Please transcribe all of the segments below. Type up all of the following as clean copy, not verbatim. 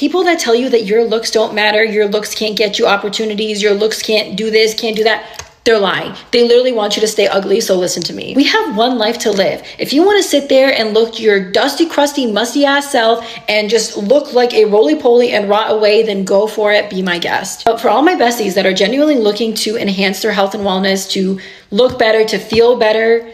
People that tell you that your looks don't matter, your looks can't get you opportunities, your looks can't do this, can't do that, they're lying. They literally want you to stay ugly, so listen to me. We have one life to live. If you want to sit there and look your dusty, crusty, musty ass self and just look like a roly-poly and rot away, then go for it, be my guest. But for all my besties that are genuinely looking to enhance their health and wellness, to look better, to feel better,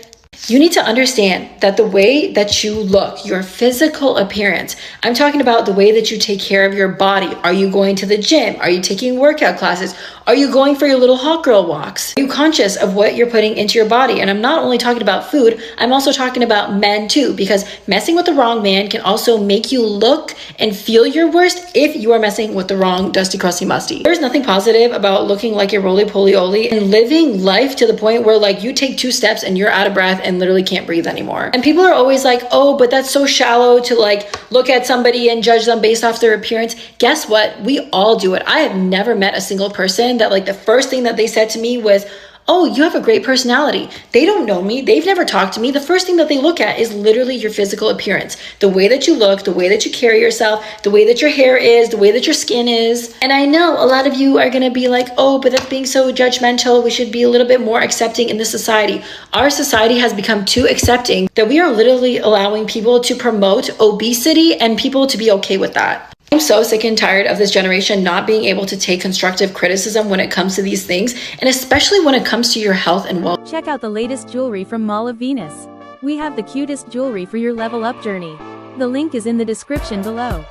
you need to understand that the way that you look, your physical appearance, I'm talking about the way that you take care of your body. Are you going to the gym? Are you taking workout classes? Are you going for your little hot girl walks? Are you conscious of what you're putting into your body? And I'm not only talking about food, I'm also talking about men too, because messing with the wrong man can also make you look and feel your worst if you are messing with the wrong dusty, crusty, musty. There's nothing positive about looking like a roly-poly-oly and living life to the point where like you take 2 steps and you're out of breath and literally can't breathe anymore. And people are always like, oh, but that's so shallow to like look at somebody and judge them based off their appearance. Guess what? We all do it. I have never met a single person that like the first thing that they said to me was, oh, you have a great personality. They don't know me. They've never talked to me. The first thing that they look at is literally your physical appearance, the way that you look, the way that you carry yourself, the way that your hair is, the way that your skin is. And I know a lot of you are going to be like, oh, but that's being so judgmental. We should be a little bit more accepting in this society. Our society has become too accepting that we are literally allowing people to promote obesity and people to be okay with that. I'm so sick and tired of this generation not being able to take constructive criticism when it comes to these things, and especially when it comes to your health and well. Check out the latest jewelry from Mall of Venus. We have the cutest jewelry for your level up journey. The link is in the description below.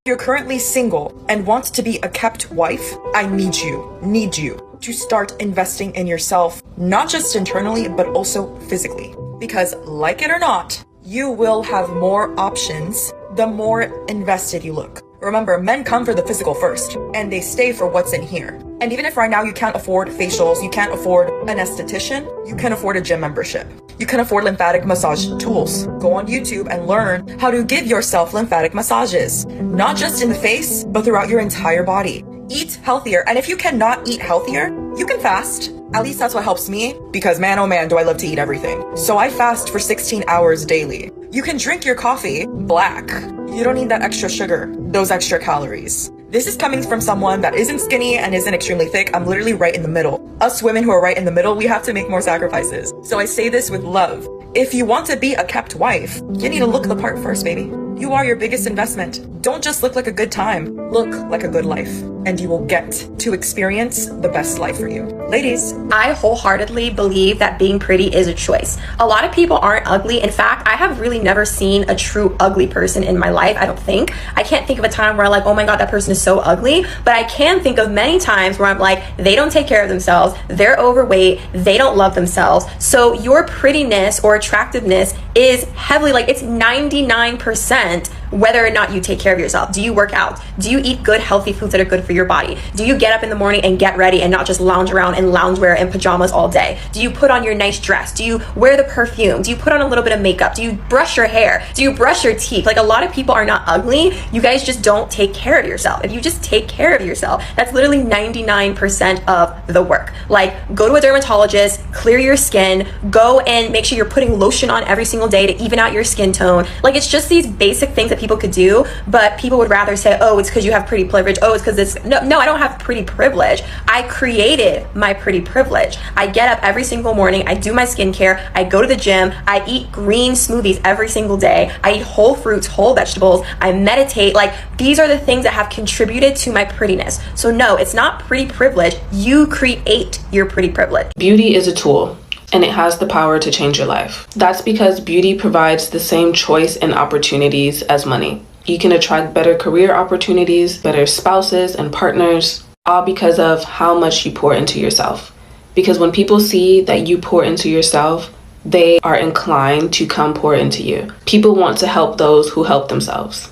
You're currently single and want to be a kept wife, I need you to start investing in yourself, not just internally, but also physically. Because like it or not, you will have more options the more invested you look. Remember, men come for the physical first, and they stay for what's in here. And even if right now you can't afford facials, you can't afford an esthetician, you can afford a gym membership. You can afford lymphatic massage tools. Go on YouTube and learn how to give yourself lymphatic massages, not just in the face, but throughout your entire body. Eat healthier, and if you cannot eat healthier, you can fast. At least that's what helps me, because man oh man do I love to eat everything. So I fast for 16 hours daily. You can drink your coffee black. You don't need that extra sugar, those extra calories. This is coming from someone that isn't skinny and isn't extremely thick. I'm literally right in the middle. Us women who are right in the middle, we have to make more sacrifices. So I say this with love. If you want to be a kept wife, you need to look the part first, baby. You are your biggest investment. Don't just look like a good time. Look like a good life, and you will get to experience the best life for you. Ladies, I wholeheartedly believe that being pretty is a choice. A lot of people aren't ugly. In fact, I have really never seen a true ugly person in my life, I don't think. I can't think of a time where I'm like, oh my God, that person is so ugly. But I can think of many times where I'm like, they don't take care of themselves, they're overweight, they don't love themselves. So your prettiness or attractiveness is heavily, like it's 99% whether or not you take care of yourself. Do you work out? Do you eat good, healthy foods that are good for your body? Do you get up in the morning and get ready and not just lounge around in loungewear and pajamas all day? Do you put on your nice dress? Do you wear the perfume? Do you put on a little bit of makeup? Do you brush your hair? Do you brush your teeth? Like, a lot of people are not ugly. You guys just don't take care of yourself. If you just take care of yourself, that's literally 99% of the work. Like, go to a dermatologist, clear your skin, go and make sure you're putting lotion on every single day to even out your skin tone. Like, it's just these basic things that people could do, but people would rather say, oh, it's because you have pretty privilege. Oh, it's because it's no, I don't have pretty privilege. I created my pretty privilege. I get up every single morning, I do my skincare, I go to the gym, I eat green smoothies every single day, I eat whole fruits, whole vegetables, I meditate. Like, these are the things that have contributed to my prettiness. So no, it's not pretty privilege. You create your pretty privilege. Beauty is a tool, and it has the power to change your life. That's because beauty provides the same choice and opportunities as money. You can attract better career opportunities, better spouses and partners, all because of how much you pour into yourself. Because when people see that you pour into yourself, they are inclined to come pour into you. People want to help those who help themselves.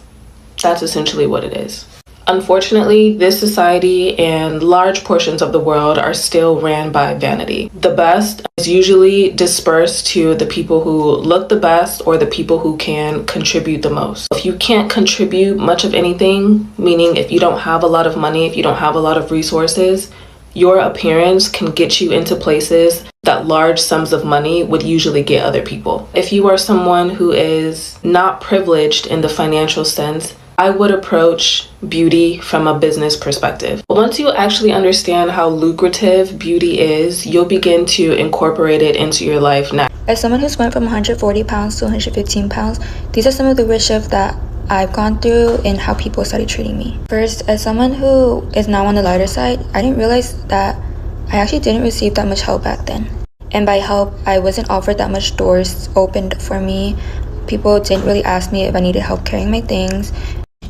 That's essentially what it is. Unfortunately, this society and large portions of the world are still ran by vanity. The best is usually dispersed to the people who look the best or the people who can contribute the most. If you can't contribute much of anything, meaning if you don't have a lot of money, if you don't have a lot of resources, Your appearance can get you into places that large sums of money would usually get other people. If you are someone who is not privileged in the financial sense, I would approach beauty from a business perspective. Once you actually understand how lucrative beauty is, you'll begin to incorporate it into your life now. As someone who's went from 140 pounds to 115 pounds, these are some of the real shifts that I've gone through and how people started treating me. First, as someone who is now on the lighter side, I didn't realize that I actually didn't receive that much help back then. And by help, I wasn't offered that much doors opened for me. People didn't really ask me if I needed help carrying my things.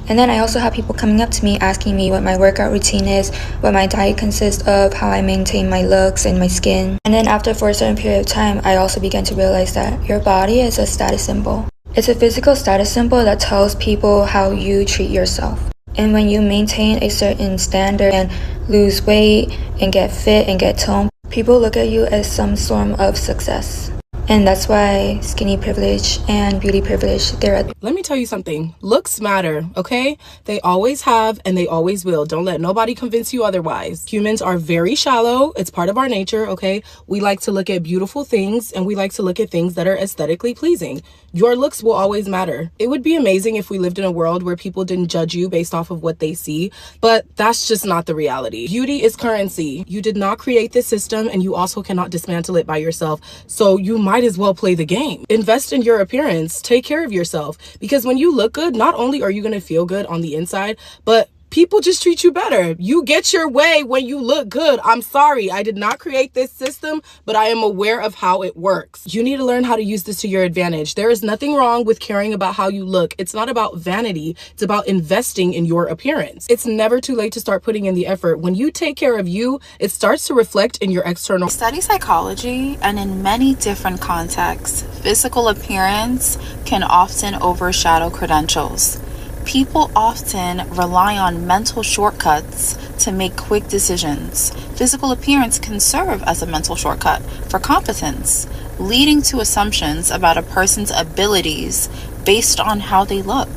And then I also have people coming up to me asking me what my workout routine is, what my diet consists of, how I maintain my looks and my skin. And then after for a certain period of time, I also began to realize that your body is a status symbol. It's a physical status symbol that tells people how you treat yourself. And when you maintain a certain standard and lose weight and get fit and get toned, people look at you as some form of success. And that's why skinny privilege and beauty privilege, Let me tell you something. Looks matter, okay? They always have and they always will. Don't let nobody convince you otherwise. Humans are very shallow. It's part of our nature, okay? We like to look at beautiful things and we like to look at things that are aesthetically pleasing. Your looks will always matter. It would be amazing if we lived in a world where people didn't judge you based off of what they see, but that's just not the reality. Beauty is currency. You did not create this system and you also cannot dismantle it by yourself. So you might as well play the game. Invest in your appearance. Take care of yourself. Because when you look good, not only are you going to feel good on the inside, but people just treat you better. You get your way when you look good. I'm sorry, I did not create this system, but I am aware of how it works. You need to learn how to use this to your advantage. There is nothing wrong with caring about how you look. It's not about vanity. It's about investing in your appearance. It's never too late to start putting in the effort. When you take care of you, it starts to reflect in your external. I study psychology, and in many different contexts, physical appearance can often overshadow credentials. People often rely on mental shortcuts to make quick decisions. Physical appearance can serve as a mental shortcut for competence, leading to assumptions about a person's abilities based on how they look.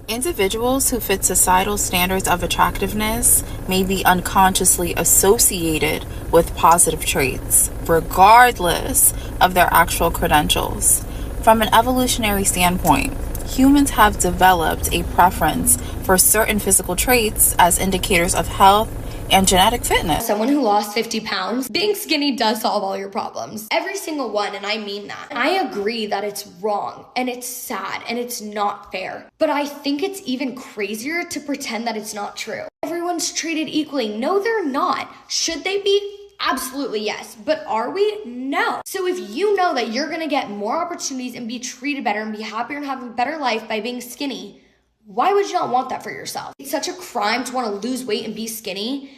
Individuals who fit societal standards of attractiveness may be unconsciously associated with positive traits, regardless of their actual credentials. From an evolutionary standpoint, humans have developed a preference for certain physical traits as indicators of health and genetic fitness. Someone who lost 50 pounds, being skinny does solve all your problems. Every single one, and I mean that. I agree that it's wrong, and it's sad, and it's not fair. But I think it's even crazier to pretend that it's not true. Everyone's treated equally. No, they're not. Should they be? Absolutely yes. But are we? No. So if you know that you're gonna get more opportunities and be treated better and be happier and have a better life by being skinny, why would you not want that for yourself? It's such a crime to want to lose weight and be skinny,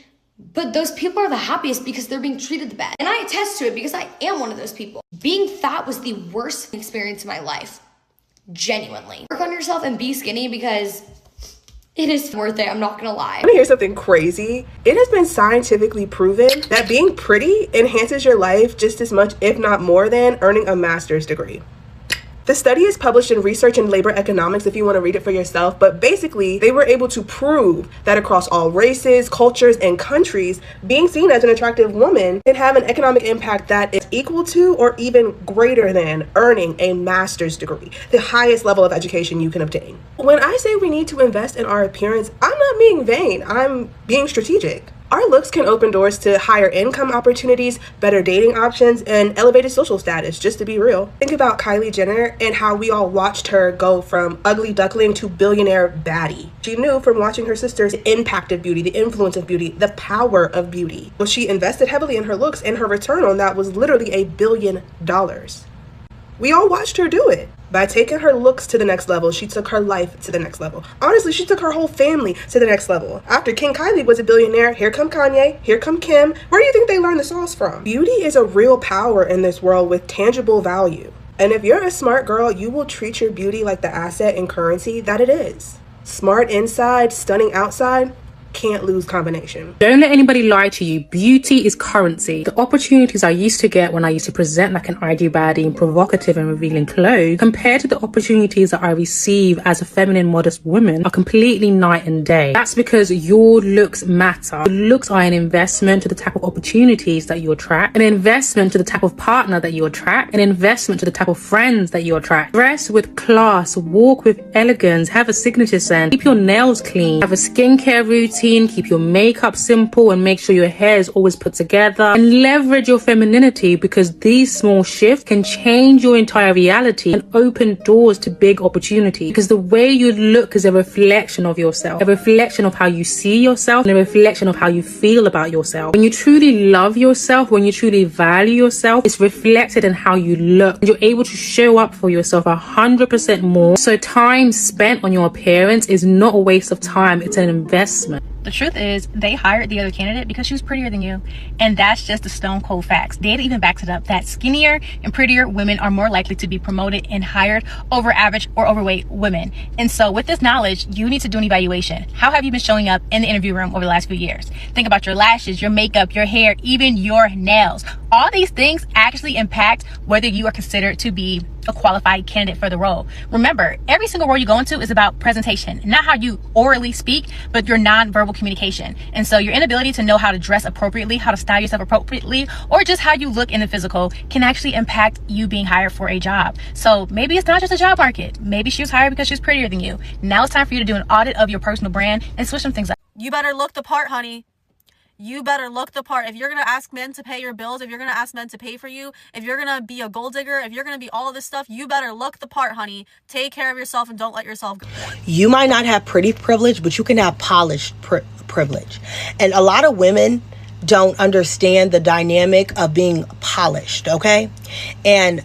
but those people are the happiest because they're being treated the best. And I attest to it because I am one of those people. Being fat was the worst experience of my life. Genuinely. Work on yourself and be skinny because it is worth it, I'm not gonna lie. Let me hear something crazy. It has been scientifically proven that being pretty enhances your life just as much, if not more than, earning a master's degree. The study is published in Research in Labor Economics if you want to read it for yourself, but basically they were able to prove that across all races, cultures, and countries, being seen as an attractive woman can have an economic impact that is equal to or even greater than earning a master's degree, the highest level of education you can obtain. When I say we need to invest in our appearance, I'm not being vain, I'm being strategic. Our looks can open doors to higher income opportunities, better dating options, and elevated social status, just to be real. Think about Kylie Jenner and how we all watched her go from ugly duckling to billionaire baddie. She knew from watching her sisters the impact of beauty, the influence of beauty, the power of beauty. Well, she invested heavily in her looks, and her return on that was literally $1 billion. We all watched her do it. By taking her looks to the next level, she took her life to the next level. Honestly, she took her whole family to the next level. After King Kylie was a billionaire, here come Kanye, here come Kim. Where do you think they learned the sauce from? Beauty is a real power in this world with tangible value. And if you're a smart girl, you will treat your beauty like the asset and currency that it is. Smart inside, stunning outside. can't lose combination. Don't let anybody lie to you. Beauty is currency. The opportunities I used to get when I used to present like an IG baddie in provocative and revealing clothes compared to the opportunities that I receive as a feminine, modest woman are completely night and day. That's because your looks matter. Your looks are an investment to the type of opportunities that you attract, an investment to the type of partner that you attract, an investment to the type of friends that you attract. Dress with class, walk with elegance, have a signature scent, keep your nails clean, have a skincare routine, keep your makeup simple, and make sure your hair is always put together, and leverage your femininity, because these small shifts can change your entire reality and open doors to big opportunities. Because the way you look is a reflection of yourself, a reflection of how you see yourself, and a reflection of how you feel about yourself. When you truly love yourself, when you truly value yourself, it's reflected in how you look. You're able to show up for yourself 100% more. So time spent on your appearance is not a waste of time, it's an investment. The truth is, they hired the other candidate because she was prettier than you. And that's just the stone cold facts. Data even backs it up that skinnier and prettier women are more likely to be promoted and hired over average or overweight women. And so with this knowledge, you need to do an evaluation. How have you been showing up in the interview room over the last few years? Think about your lashes, your makeup, your hair, even your nails. All these things actually impact whether you are considered to be a qualified candidate for the role. Remember, every single role you go into is about presentation, not how you orally speak, but your non-verbal communication. And so your inability to know how to dress appropriately, how to style yourself appropriately, or just how you look in the physical can actually impact you being hired for a job. So maybe it's not just a job market. Maybe she was hired because she's prettier than you. Now it's time for you to do an audit of your personal brand and switch some things up. You better look the part, honey. You better look the part. If you're going to ask men to pay your bills, if you're going to ask men to pay for you, if you're going to be a gold digger, if you're going to be all of this stuff, you better look the part, honey. Take care of yourself and don't let yourself go. You might not have pretty privilege, but you can have polished privilege. And a lot of women don't understand the dynamic of being polished, okay? And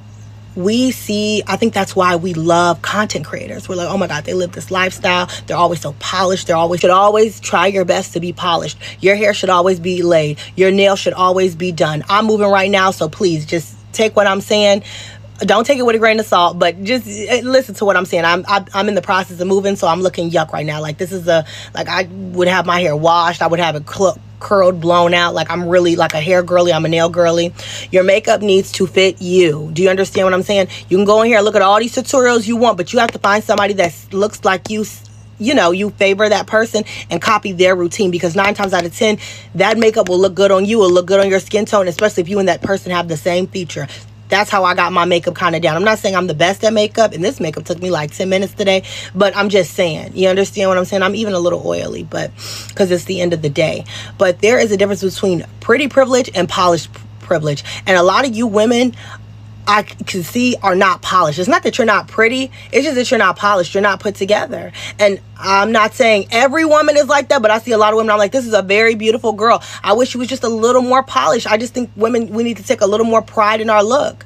we see, I think that's why we love content creators. We're like, oh my God, they live this lifestyle. They're always so polished. Should always try your best to be polished. Your hair should always be laid. Your nails should always be done. I'm moving right now, so please just take what I'm saying. Don't take it with a grain of salt, but just listen to what I'm saying. I'm in the process of moving, so I'm looking yuck right now. Like, this is like I would have my hair washed. I would have it curled, blown out. Like, I'm really like a hair girly. I'm a nail girly. Your makeup needs to fit you. Do you understand what I'm saying? You can go in here and look at all these tutorials you want, but you have to find somebody that looks like you. You know, you favor that person and copy their routine, because 9 times out of 10, that makeup will look good on you. Will look good on your skin tone, especially if you and that person have the same feature. That's how I got my makeup kind of down. I'm not saying I'm the best at makeup, and this makeup took me like 10 minutes today, but I'm just saying, you understand what I'm saying? I'm even a little oily, but because it's the end of the day. But there is a difference between pretty privilege and polished privilege. And a lot of you women, I can see, are not polished. It's not that you're not pretty. It's just that you're not polished. You're not put together. And I'm not saying every woman is like that, but I see a lot of women, I'm like, this is a very beautiful girl. I wish she was just a little more polished. I just think women, we need to take a little more pride in our look.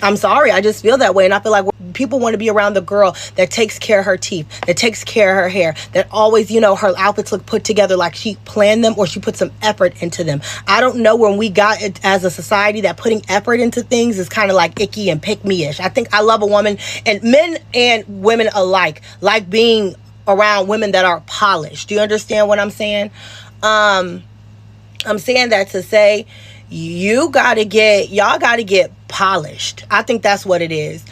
I'm sorry. I just feel that way. And I feel like people want to be around the girl that takes care of her teeth, that takes care of her hair, that always, you know, her outfits look put together like she planned them or she put some effort into them. I don't know when we got it as a society that putting effort into things is kind of like icky and pick-me-ish. I think I love a woman, and men and women alike like being around women that are polished. Do you understand what I'm saying? I'm saying that to say y'all gotta get polished. I think that's what it is.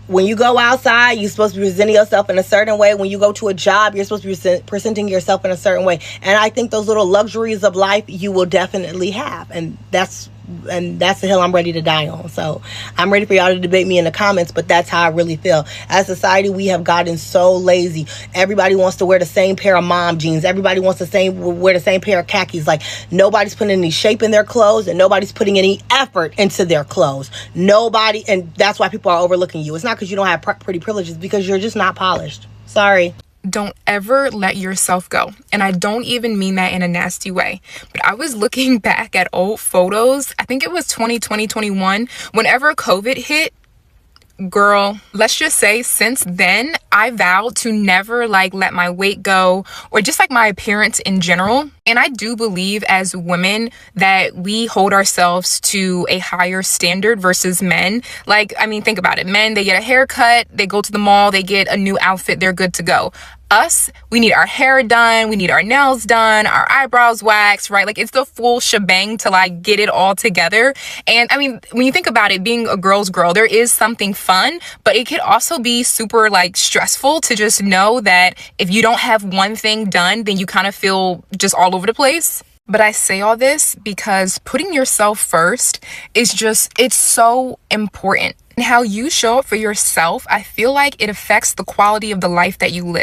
When you go outside, you're supposed to be presenting yourself in a certain way. When you go to a job, you're supposed to be presenting yourself in a certain way. And I think those little luxuries of life you will definitely have. And that's the hill I'm ready to die on. So I'm ready for y'all to debate me in the comments, but that's how I really feel. As a society, we have gotten so lazy. Everybody wants to wear the same pair of mom jeans. Everybody wants to wear the same pair of khakis. Like, nobody's putting any shape in their clothes, and nobody's putting any effort into their clothes. Nobody, and that's why people are overlooking you. It's not because you don't have pretty privileges, because you're just not polished. Sorry. Don't ever let yourself go. And I don't even mean that in a nasty way. But I was looking back at old photos. I think it was 2020, 21. Whenever COVID hit, girl, let's just say since then, I vowed to never let my weight go, or just my appearance in general. And I do believe as women that we hold ourselves to a higher standard versus men. Think about it. Men, they get a haircut, they go to the mall, they get a new outfit, they're good to go. Us, we need our hair done, we need our nails done, our eyebrows waxed, right? Like it's the full shebang to like get it all together. And I mean, when you think about it, being a girl's girl, there is something fun, but it could also be super like stressful to just know that if you don't have one thing done, then you kind of feel just all over the place. But I say all this because putting yourself first is just, it's so important. And how you show up for yourself, I feel like it affects the quality of the life that you live.